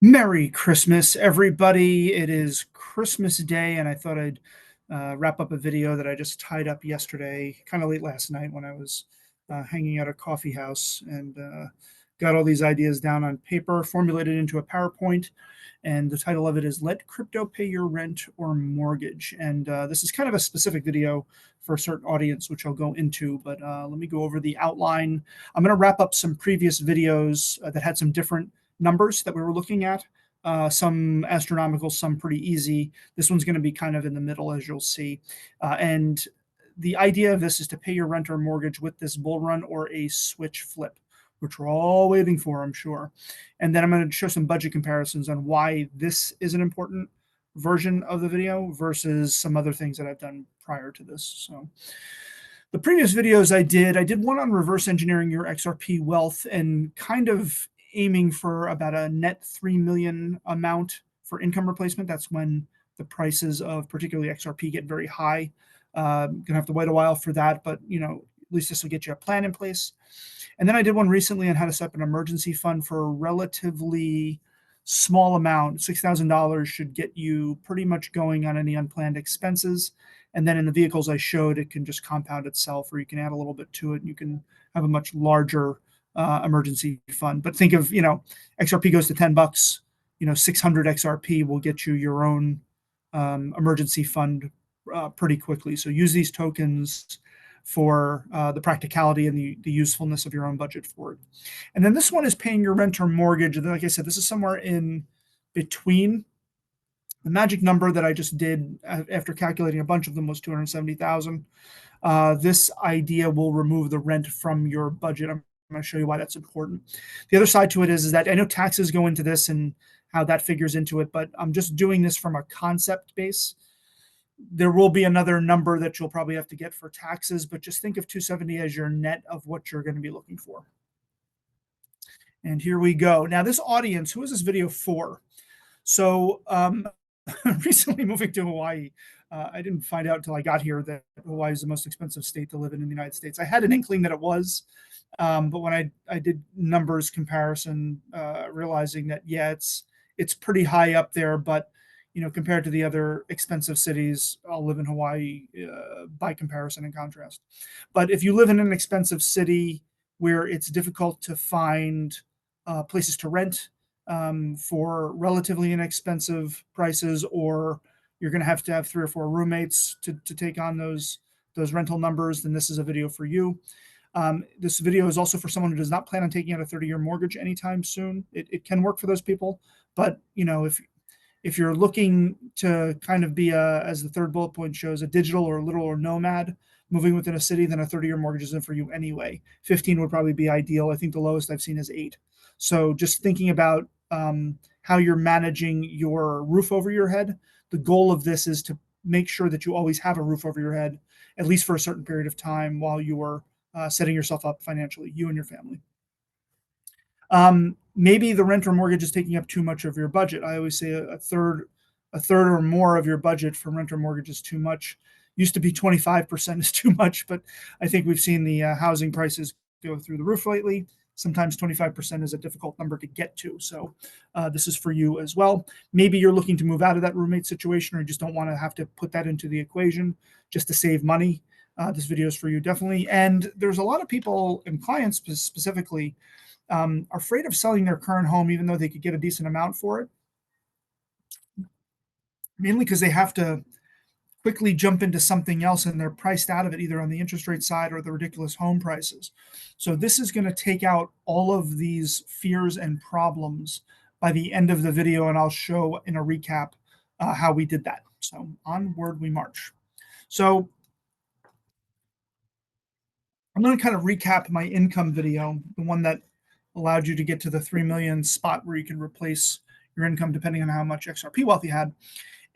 Merry Christmas, everybody. It is Christmas Day, and I thought I'd wrap up a video that I just tied up yesterday, kind of late last night when I was hanging out at a coffee house and got all these ideas down on paper, formulated into a PowerPoint. And the title of it is Let Crypto Pay Your Rent or Mortgage. And this is kind of a specific video for a certain audience, which I'll go into, but let me go over the outline. I'm going to wrap up some previous videos that had some different numbers that we were looking at, some astronomical, some pretty easy. This one's going to be kind of in the middle, as you'll see. And the idea of this is to pay your rent or mortgage with this bull run or a switch flip, which we're all waiting for, I'm sure. And then I'm going to show some budget comparisons on why this is an important version of the video versus some other things that I've done prior to this. So the previous videos I did one on reverse engineering your XRP wealth and kind of aiming for about a net 3 million amount for income replacement. That's when the prices of particularly XRP get very high. Gonna have to wait a while for that, but at least this will get you a plan in place. And then I did one recently on how to set up an emergency fund for a relatively small amount. $6,000 should get you pretty much going on any unplanned expenses. And then in the vehicles I showed, it can just compound itself, or you can add a little bit to it and you can have a much larger emergency fund. But think of, XRP goes to $10, 600 XRP will get you your own emergency fund pretty quickly. So use these tokens for the practicality and the usefulness of your own budget for it. And then this one is paying your rent or mortgage. And like I said, this is somewhere in between. The magic number that I just did after calculating a bunch of them was 270,000. This idea will remove the rent from your budget. I'm going to show you why that's important. The other side to it is that I know taxes go into this and how that figures into it, but I'm just doing this from a concept base. There will be another number that you'll probably have to get for taxes, but just think of 270 as your net of what you're going to be looking for. And here we go. Now this audience, who is this video for? So recently moving to Hawaii, I didn't find out until I got here that Hawaii is the most expensive state to live in the United States. I had an inkling that it was, but when I did numbers comparison, realizing that, yeah, it's pretty high up there, but compared to the other expensive cities, I'll live in Hawaii by comparison and contrast. But if you live in an expensive city where it's difficult to find places to rent for relatively inexpensive prices, or you're going to have 3 or 4 roommates to take on those rental numbers, then this is a video for you. This video is also for someone who does not plan on taking out a 30-year mortgage anytime soon. It can work for those people, but if you're looking to kind of be as the third bullet point shows, a digital or literal or nomad moving within a city, then a 30-year mortgage isn't for you anyway. 15 would probably be ideal. I think the lowest I've seen is 8. So just thinking about how you're managing your roof over your head. The goal of this is to make sure that you always have a roof over your head, at least for a certain period of time while you are setting yourself up financially, you and your family. Maybe the rent or mortgage is taking up too much of your budget. I always say a third or more of your budget for rent or mortgage is too much. Used to be 25% is too much, but I think we've seen the housing prices go through the roof lately. Sometimes 25% is a difficult number to get to. So this is for you as well. Maybe you're looking to move out of that roommate situation, or you just don't want to have to put that into the equation just to save money. This video is for you, definitely. And there's a lot of people and clients specifically are afraid of selling their current home, even though they could get a decent amount for it. Mainly because they have to quickly jump into something else and they're priced out of it, either on the interest rate side or the ridiculous home prices. So this is going to take out all of these fears and problems by the end of the video, and I'll show in a recap how we did that. So onward we march. So I'm going to kind of recap my income video, the one that allowed you to get to the 3 million spot where you can replace your income depending on how much XRP wealth you had.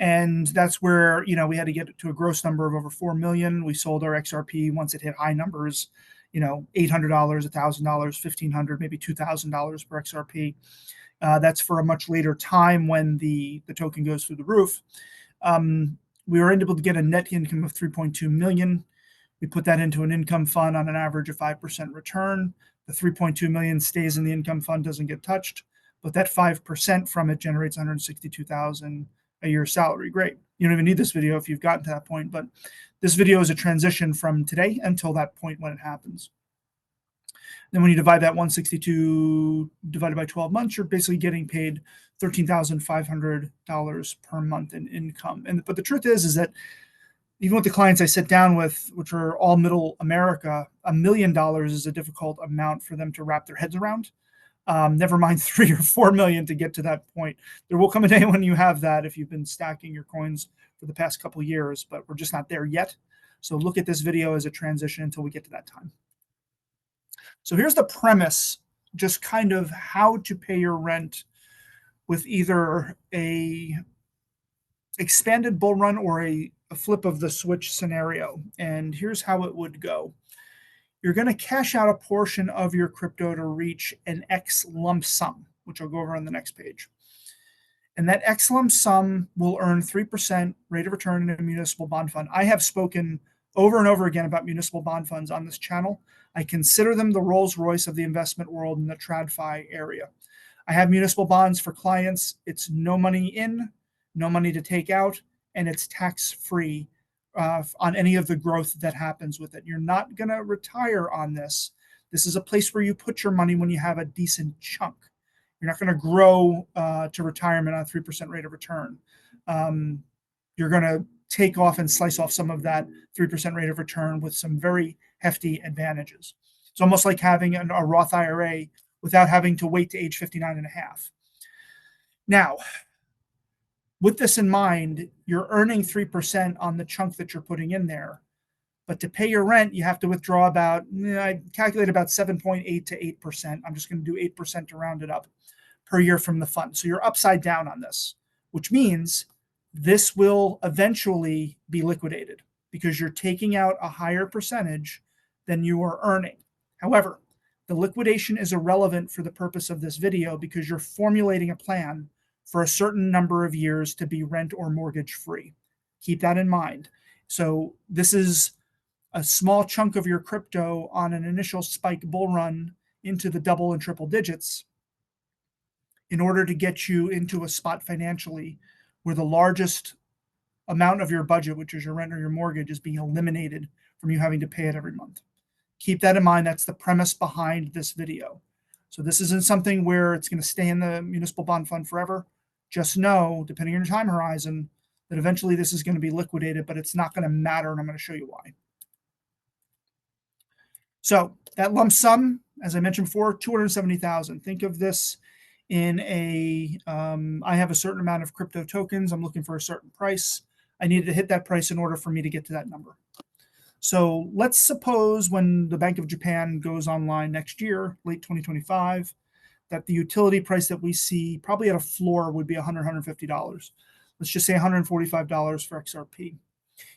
And that's where, we had to get to a gross number of over 4 million. We sold our XRP once it hit high numbers, $800, $1,000, $1,500, maybe $2,000 per XRP. That's for a much later time when the token goes through the roof. We were able to get a net income of 3.2 million. We put that into an income fund on an average of 5% return. The 3.2 million stays in the income fund, doesn't get touched. but that 5% from it generates 162,000 a year salary. Great. You don't even need this video if you've gotten to that point, but this video is a transition from today until that point when it happens. Then when you divide that 162 divided by 12 months, you're basically getting paid $13,500 per month in income. But the truth is that even with the clients I sit down with, which are all middle America, $1 million is a difficult amount for them to wrap their heads around. Never mind 3 or 4 million to get to that point. There will come a day when you have that if you've been stacking your coins for the past couple of years, but we're just not there yet. So look at this video as a transition until we get to that time. So here's the premise, just kind of how to pay your rent with either a expanded bull run or a flip of the switch scenario. And here's how it would go. You're going to cash out a portion of your crypto to reach an X lump sum, which I'll go over on the next page. And that X lump sum will earn 3% rate of return in a municipal bond fund. I have spoken over and over again about municipal bond funds on this channel. I consider them the Rolls Royce of the investment world in the TradFi area. I have municipal bonds for clients. It's no money in, no money to take out, and it's tax-free on any of the growth that happens with it. You're not going to retire on this. This is a place where you put your money when you have a decent chunk. You're not going to grow to retirement on a 3% rate of return. You're going to take off and slice off some of that 3% rate of return with some very hefty advantages. It's almost like having a Roth IRA without having to wait to age 59 and a half. Now, with this in mind, you're earning 3% on the chunk that you're putting in there. But to pay your rent, you have to withdraw about, I calculate about 7.8 to 8%. I'm just going to do 8% to round it up per year from the fund. So you're upside down on this, which means this will eventually be liquidated because you're taking out a higher percentage than you are earning. However, the liquidation is irrelevant for the purpose of this video because you're formulating a plan for a certain number of years to be rent or mortgage free. Keep that in mind. So this is a small chunk of your crypto on an initial spike bull run into the double and triple digits in order to get you into a spot financially where the largest amount of your budget, which is your rent or your mortgage, is being eliminated from you having to pay it every month. Keep that in mind. That's the premise behind this video. So this isn't something where it's going to stay in the municipal bond fund forever. Just know, depending on your time horizon, that eventually this is going to be liquidated, but it's not going to matter, and I'm going to show you why. So that lump sum, as I mentioned before, 270,000. Think of this in I have a certain amount of crypto tokens. I'm looking for a certain price. I needed to hit that price in order for me to get to that number. So let's suppose when the Bank of Japan goes online next year, late 2025, that the utility price that we see probably at a floor would be $100, $150. Let's just say $145 for XRP.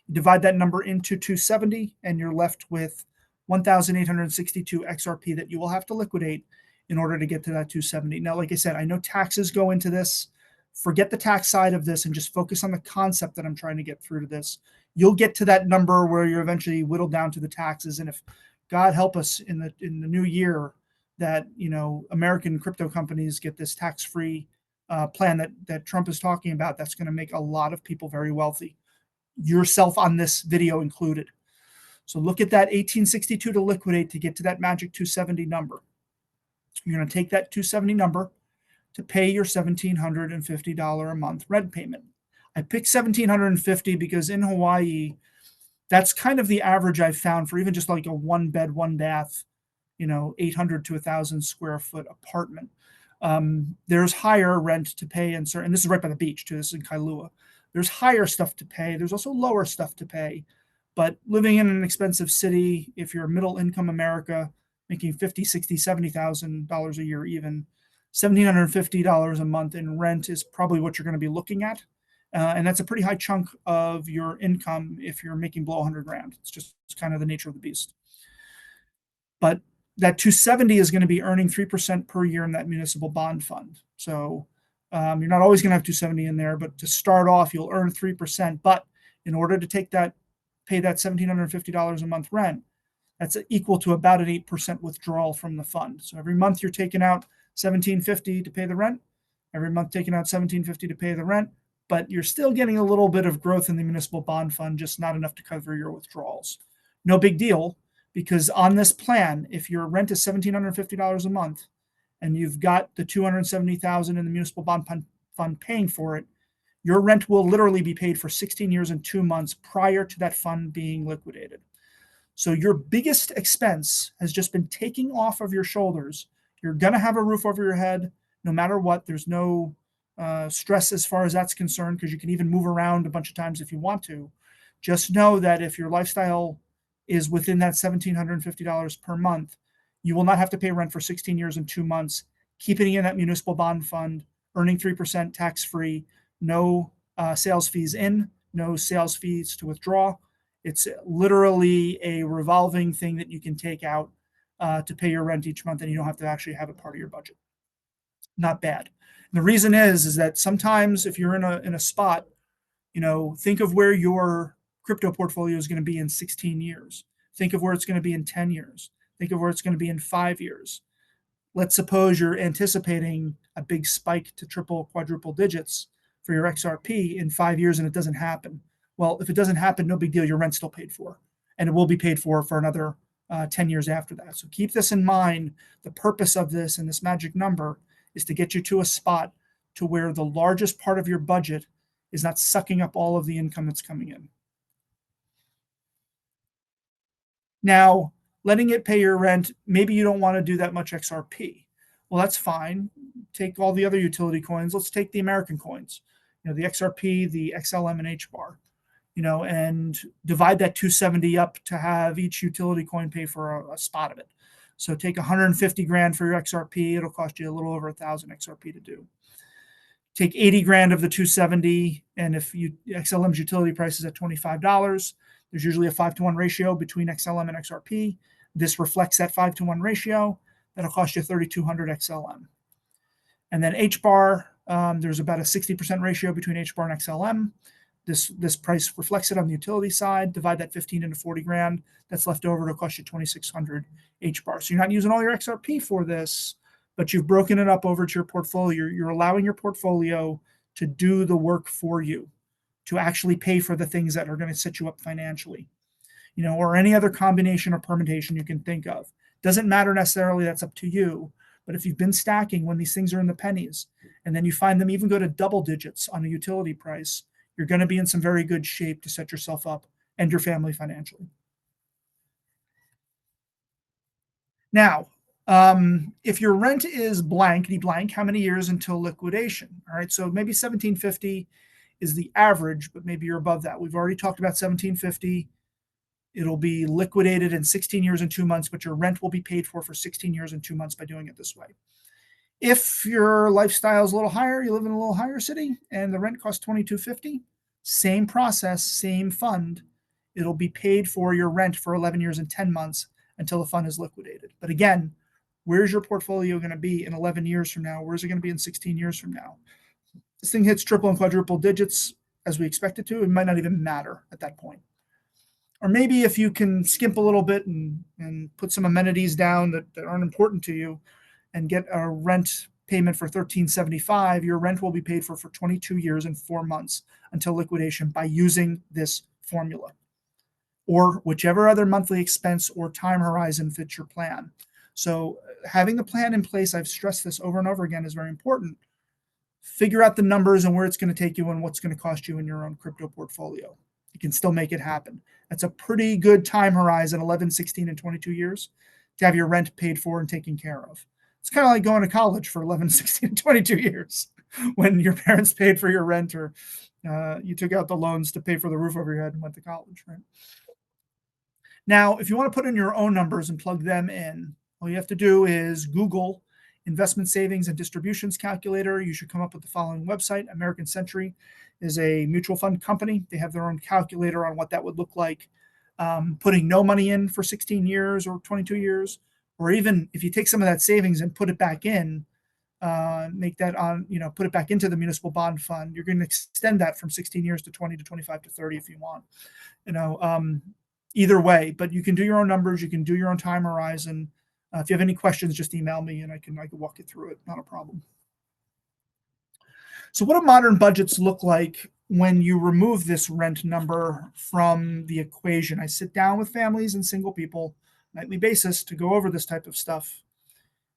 You divide that number into 270 and you're left with 1,862 XRP that you will have to liquidate in order to get to that 270. Now, like I said, I know taxes go into this. Forget the tax side of this and just focus on the concept that I'm trying to get through to this. You'll get to that number where you're eventually whittled down to the taxes. And if God help us in the new year that, American crypto companies get this tax-free plan that Trump is talking about, that's going to make a lot of people very wealthy. Yourself on this video included. So look at that 1862 to liquidate to get to that magic 270 number. You're going to take that 270 number to pay your $1,750 a month rent payment. I picked $1,750 because in Hawaii, that's kind of the average I've found for even just like a one bed, one bath, 800 to 1,000 square foot apartment. There's higher rent to pay and this is right by the beach too. This is in Kailua. There's higher stuff to pay. There's also lower stuff to pay. But living in an expensive city, if you're middle income America, making $50,000, $60,000, $70,000 a year even, $1,750 a month in rent is probably what you're going to be looking at. And that's a pretty high chunk of your income if you're making below 100 grand. It's kind of the nature of the beast. But that 270 is going to be earning 3% per year in that municipal bond fund. So you're not always going to have 270 in there, but to start off, you'll earn 3%. But in order to pay that $1,750 a month rent, that's equal to about an 8% withdrawal from the fund. So every month you're taking out $1,750 to pay the rent, every month taking out $1,750 to pay the rent, but you're still getting a little bit of growth in the municipal bond fund, just not enough to cover your withdrawals. No big deal, because on this plan, if your rent is $1,750 a month and you've got the $270,000 in the municipal bond fund paying for it, your rent will literally be paid for 16 years and 2 months prior to that fund being liquidated. So your biggest expense has just been taking off of your shoulders. You're going to have a roof over your head no matter what. There's no stress as far as that's concerned, because you can even move around a bunch of times if you want to. Just know that if your lifestyle is within that $1,750 per month, you will not have to pay rent for 16 years and 2 months, keeping it in that municipal bond fund, earning 3% tax-free, no sales fees in, no sales fees to withdraw. It's literally a revolving thing that you can take out to pay your rent each month, and you don't have to actually have it part of your budget. Not bad. And the reason is that sometimes if you're in a spot, think of where your crypto portfolio is going to be in 16 years. Think of where it's going to be in 10 years. Think of where it's going to be in 5 years. Let's suppose you're anticipating a big spike to triple, quadruple digits for your XRP in 5 years and it doesn't happen. Well, if it doesn't happen, no big deal. Your rent's still paid for, and it will be paid for another 10 years after that. So keep this in mind. The purpose of this and this magic number is to get you to a spot to where the largest part of your budget is not sucking up all of the income that's coming in. Now, letting it pay your rent, maybe you don't want to do that much XRP. Well, that's fine. Take all the other utility coins. Let's take the American coins, the XRP, the XLM, and HBAR, and divide that 270 up to have each utility coin pay for a spot of it. So take 150 grand for your XRP. It'll cost you a little over 1,000 XRP to do. Take 80 grand of the 270, and if XLM's utility price is at $25, there's usually a 5-to-1 ratio between XLM and XRP. This reflects that 5-to-1 ratio. That'll cost you 3,200 XLM. And then HBAR, there's about a 60% ratio between HBAR and XLM. This price reflects it on the utility side. Divide that 15 into 40 grand. That's left over. It'll cost you 2,600 HBAR. So you're not using all your XRP for this, but you've broken it up over to your portfolio. You're allowing your portfolio to do the work for you, to actually pay for the things that are going to set you up financially, or any other combination or permutation you can think of. Doesn't matter necessarily, that's up to you. But if you've been stacking when these things are in the pennies, and then you find them even go to double digits on a utility price, you're going to be in some very good shape to set yourself up and your family financially. Now, if your rent is blankety blank, how many years until liquidation? All right, so maybe 1750 is the average, but maybe you're above that. We've already talked about 1750. It'll be liquidated in 16 years and 2 months, but your rent will be paid for 16 years and 2 months by doing it this way. If your lifestyle is a little higher, you live in a little higher city, and the rent costs $2,250, same process, same fund. It'll be paid for your rent for 11 years and 10 months until the fund is liquidated. But again, where's your portfolio going to be in 11 years from now? Where's it going to be in 16 years from now? This thing hits triple and quadruple digits as we expect it to. It might not even matter at that point. Or maybe if you can skimp a little bit and put some amenities down that aren't important to you and get a rent payment for $1,375, your rent will be paid for 22 years and 4 months until liquidation by using this formula, or whichever other monthly expense or time horizon fits your plan. So having the plan in place, I've stressed this over and over again, is very important. Figure out the numbers and where it's going to take you and what's going to cost you in your own crypto portfolio. You can still make it happen. That's a pretty good time horizon, 11, 16, and 22 years, to have your rent paid for and taken care of. It's kind of like going to college for 11, 16, and 22 years when your parents paid for your rent, or you took out the loans to pay for the roof over your head and went to college, right? Now, if you want to put in your own numbers and plug them in, all you have to do is Google investment savings and distributions calculator. You should come up with the following website. American Century is a mutual fund company. They have their own calculator on what that would look like, putting no money in for 16 years or 22 years, or even if you take some of that savings and put it back in, make that on, put it back into the municipal bond fund. You're going to extend that from 16 years to 20 to 25 to 30 if you want, either way. But you can do your own numbers. You can do your own time horizon. If you have any questions, just email me and I can walk you through it. Not a problem. So what do modern budgets look like when you remove this rent number from the equation? I sit down with families and single people nightly basis to go over this type of stuff.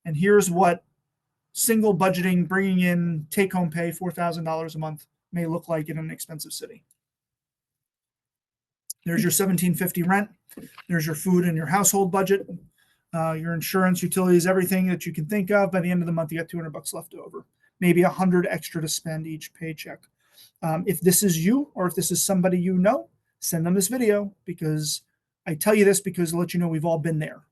And here's what single budgeting, bringing in take home pay, $4,000 a month may look like in an expensive city. There's your $1,750 rent. There's your food and your household budget, your insurance, utilities, everything that you can think of. By the end of the month, you got $200 left over, maybe 100 extra to spend each paycheck. If this is you, or if this is somebody you know, send them this video, because I tell you this because to let you know we've all been there.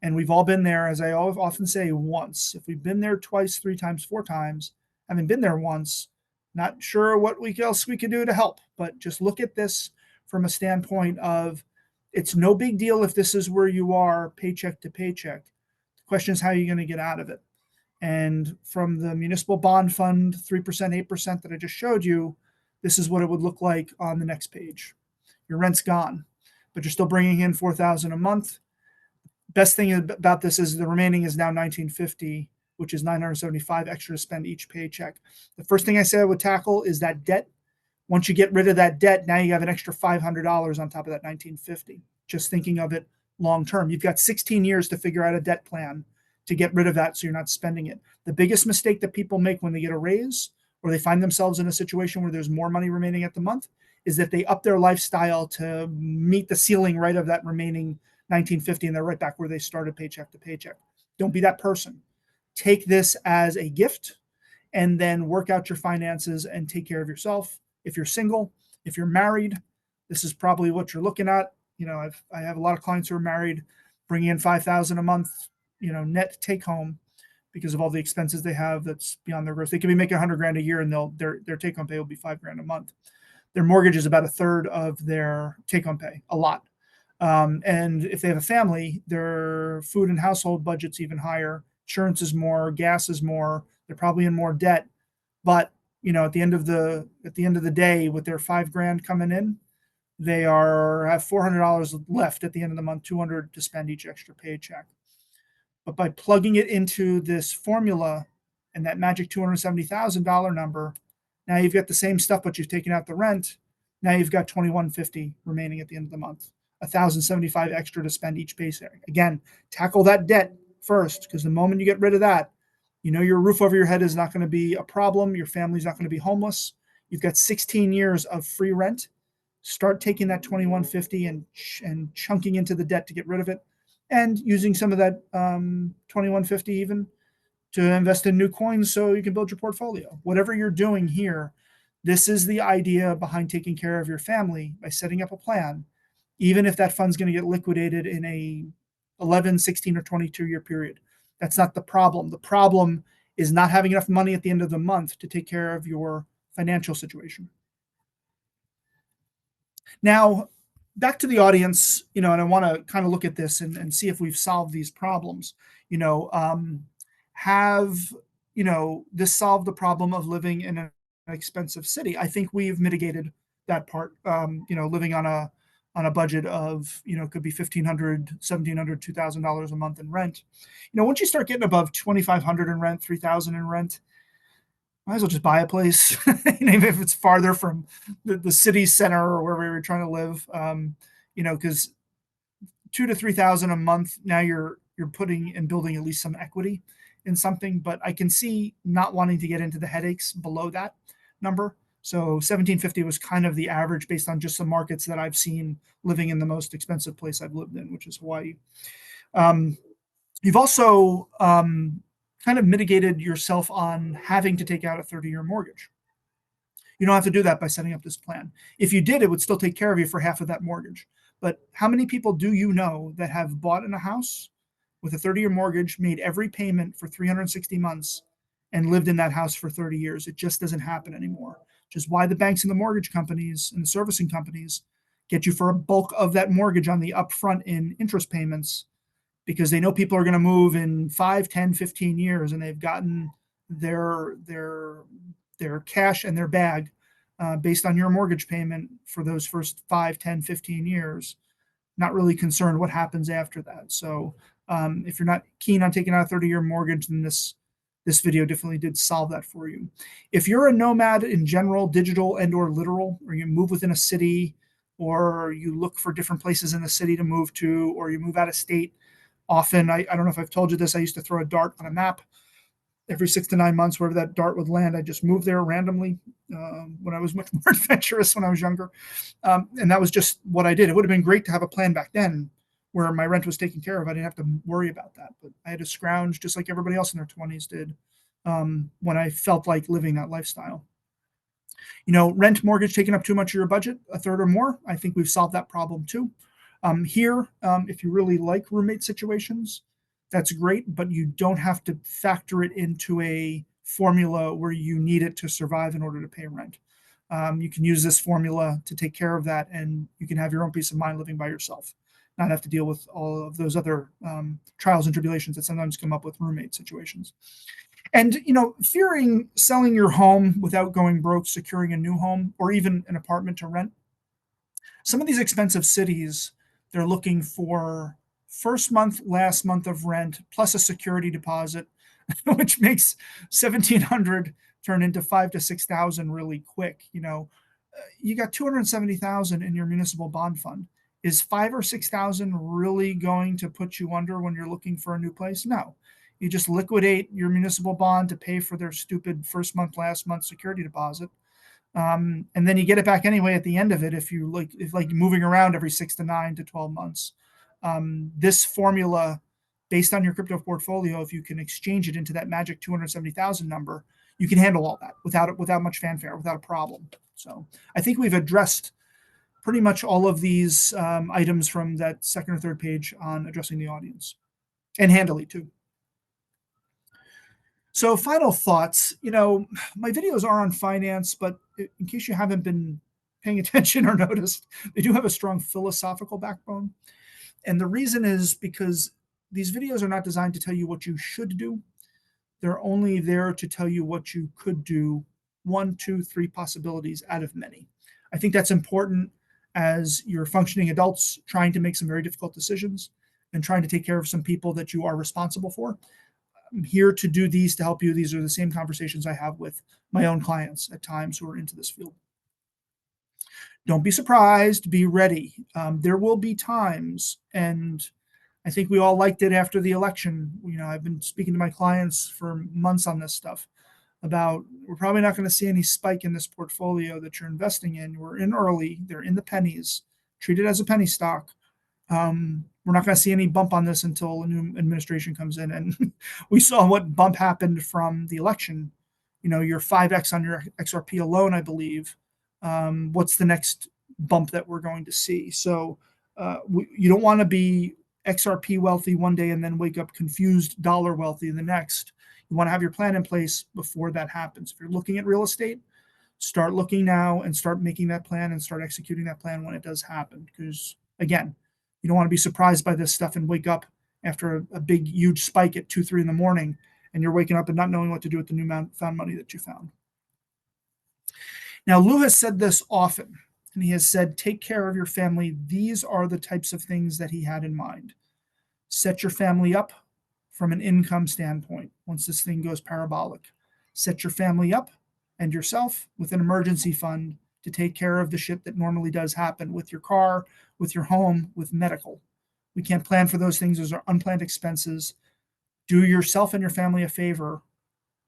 And we've all been there, as I often say, once. If we've been there twice, 3 times, 4 times, having been there once, not sure what else we can do to help, but just look at this from a standpoint of it's no big deal if this is where you are paycheck to paycheck. The question is, how are you going to get out of it? And from the municipal bond fund, 3%, 8% that I just showed you, this is what it would look like on the next page. Your rent's gone, but you're still bringing in $4,000 a month. Best thing about this is the remaining is now $1,950, which is $975 extra to spend each paycheck. The first thing I said I would tackle is that debt. Once you get rid of that debt, now you have an extra $500 on top of that $1,950. Just thinking of it long term. You've got 16 years to figure out a debt plan to get rid of that so you're not spending it. The biggest mistake that people make when they get a raise or they find themselves in a situation where there's more money remaining at the month is that they up their lifestyle to meet the ceiling right of that remaining $1,950, and they're right back where they started paycheck to paycheck. Don't be that person. Take this as a gift and then work out your finances and take care of yourself. If you're single, if you're married, this is probably what you're looking at. I have a lot of clients who are married, bringing in $5,000 a month, net take home, because of all the expenses they have that's beyond their gross. They could be making $100,000 a year, and their take home pay will be $5,000 a month. Their mortgage is about a third of their take home pay, a lot. And if they have a family, their food and household budget's even higher. Insurance is more, gas is more. They're probably in more debt, but at the end of the day, with their $5,000 coming in, they have $400 left at the end of the month, $200 to spend each extra paycheck. But by plugging it into this formula and that magic $270,000 number, now you've got the same stuff, but you've taken out the rent. Now you've got $2,150 remaining at the end of the month, $1,075 extra to spend each paycheck. Again, tackle that debt first, because the moment you get rid of that, your roof over your head is not going to be a problem. Your family's not going to be homeless. You've got 16 years of free rent. Start taking that $2,150 and chunking into the debt to get rid of it, and using some of that $2,150 even to invest in new coins so you can build your portfolio. Whatever you're doing here, this is the idea behind taking care of your family by setting up a plan, even if that fund's going to get liquidated in a 11, 16, or 22-year period. That's not the problem. The problem is not having enough money at the end of the month to take care of your financial situation. Now, back to the audience, and I want to kind of look at this and see if we've solved these problems. Have this solved the problem of living in an expensive city? I think we've mitigated that part. Living on a budget of could be $1,500, $1,700, $2,000 a month in rent. Once you start getting above $2,500 in rent, $3,000 in rent, might as well just buy a place, even if it's farther from the city center or wherever you're trying to live. Because $2,000 to $3,000 a month, now you're putting and building at least some equity in something. But I can see not wanting to get into the headaches below that number. So $1,750 was kind of the average based on just some markets that I've seen living in the most expensive place I've lived in, which is Hawaii. You've also kind of mitigated yourself on having to take out a 30-year mortgage. You don't have to do that by setting up this plan. If you did, it would still take care of you for half of that mortgage. But how many people do you know that have bought in a house with a 30-year mortgage, made every payment for 360 months, and lived in that house for 30 years? It just doesn't happen anymore. Which is why the banks and the mortgage companies and the servicing companies get you for a bulk of that mortgage on the upfront in interest payments, because they know people are going to move in 5, 10, 15 years, and they've gotten their cash and their bag based on your mortgage payment for those first 5, 10, 15 years, not really concerned what happens after that. So If you're not keen on taking out a 30-year mortgage, then this video definitely did solve that for you. If you're a nomad in general, digital and or literal, or you move within a city, or you look for different places in the city to move to, or you move out of state, often, I don't know if I've told you this, I used to throw a dart on a map every 6 to 9 months, wherever that dart would land. I just moved there randomly when I was much more adventurous when I was younger. And that was just what I did. It would have been great to have a plan back then where my rent was taken care of. I didn't have to worry about that, but I had to scrounge just like everybody else in their 20s did when I felt like living that lifestyle. Rent, mortgage taking up too much of your budget, a third or more. I think we've solved that problem too. Here, if you really like roommate situations, that's great, but you don't have to factor it into a formula where you need it to survive in order to pay rent. You can use this formula to take care of that, and you can have your own peace of mind living by yourself, not have to deal with all of those other trials and tribulations that sometimes come up with roommate situations. And, fearing selling your home without going broke, securing a new home, or even an apartment to rent. Some of these expensive cities, they're looking for first month, last month of rent, plus a security deposit, which makes 1,700 turn into 5,000 to 6,000 really quick. You got 270,000 in your municipal bond fund. Is 5,000 or 6,000 really going to put you under when you're looking for a new place? No. You just liquidate your municipal bond to pay for their stupid first month, last month security deposit. And then you get it back anyway at the end of it if moving around every 6 to 9 to 12 months. This formula, based on your crypto portfolio, if you can exchange it into that magic 270,000 number, you can handle all that without much fanfare, without a problem. So I think we've addressed pretty much all of these items from that second or third page on addressing the audience, and handily too. So final thoughts, my videos are on finance, but in case you haven't been paying attention or noticed, they do have a strong philosophical backbone. And the reason is because these videos are not designed to tell you what you should do. They're only there to tell you what you could do, 1, 2, 3 possibilities out of many. I think that's important as you're functioning adults trying to make some very difficult decisions and trying to take care of some people that you are responsible for. I'm here to do these to help you. These are the same conversations I have with my own clients at times who are into this field. Don't be surprised, be ready. There will be times, and I think we all liked it after the election. I've been speaking to my clients for months on this stuff about we're probably not going to see any spike in this portfolio that you're investing in. We're in early, they're in the pennies, treat it as a penny stock. We're not going to see any bump on this until a new administration comes in. And we saw what bump happened from the election. You're 5x on your XRP alone, I believe. What's the next bump that we're going to see? So you don't want to be XRP wealthy one day and then wake up confused dollar wealthy the next. You want to have your plan in place before that happens. If you're looking at real estate, start looking now and start making that plan and start executing that plan when it does happen. Because again, you don't want to be surprised by this stuff and wake up after a big, huge spike at 2, 3 in the morning, and you're waking up and not knowing what to do with the new found money that you found. Now, Lou has said this often, and he has said, take care of your family. These are the types of things that he had in mind. Set your family up from an income standpoint once this thing goes parabolic. Set your family up and yourself with an emergency fund to take care of the shit that normally does happen with your car, with your home, with medical. We can't plan for those things. Those are unplanned expenses. Do yourself and your family a favor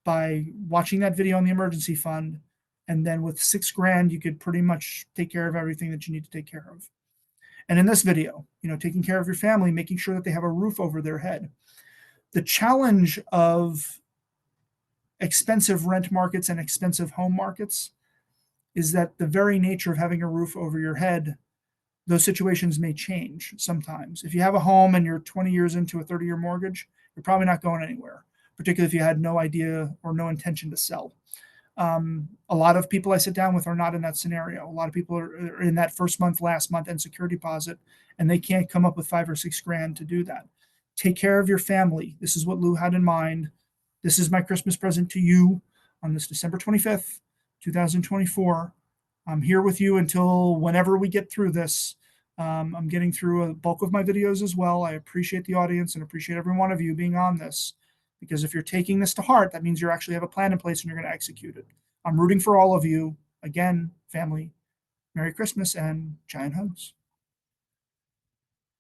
by watching that video on the emergency fund. And then with $6,000, you could pretty much take care of everything that you need to take care of. And in this video, taking care of your family, making sure that they have a roof over their head. The challenge of expensive rent markets and expensive home markets is that the very nature of having a roof over your head, those situations may change sometimes. If you have a home and you're 20 years into a 30-year mortgage, you're probably not going anywhere, particularly if you had no idea or no intention to sell. A lot of people I sit down with are not in that scenario. A lot of people are in that first month, last month, and security deposit, and they can't come up with $5,000 or $6,000 to do that. Take care of your family. This is what Lou had in mind. This is my Christmas present to you on this December 25th, 2024. I'm here with you until whenever we get through this. I'm getting through a bulk of my videos as well. I appreciate the audience and appreciate every one of you being on this, because if you're taking this to heart, that means you actually have a plan in place and you're going to execute it. I'm rooting for all of you. Again, family, Merry Christmas and giant hugs.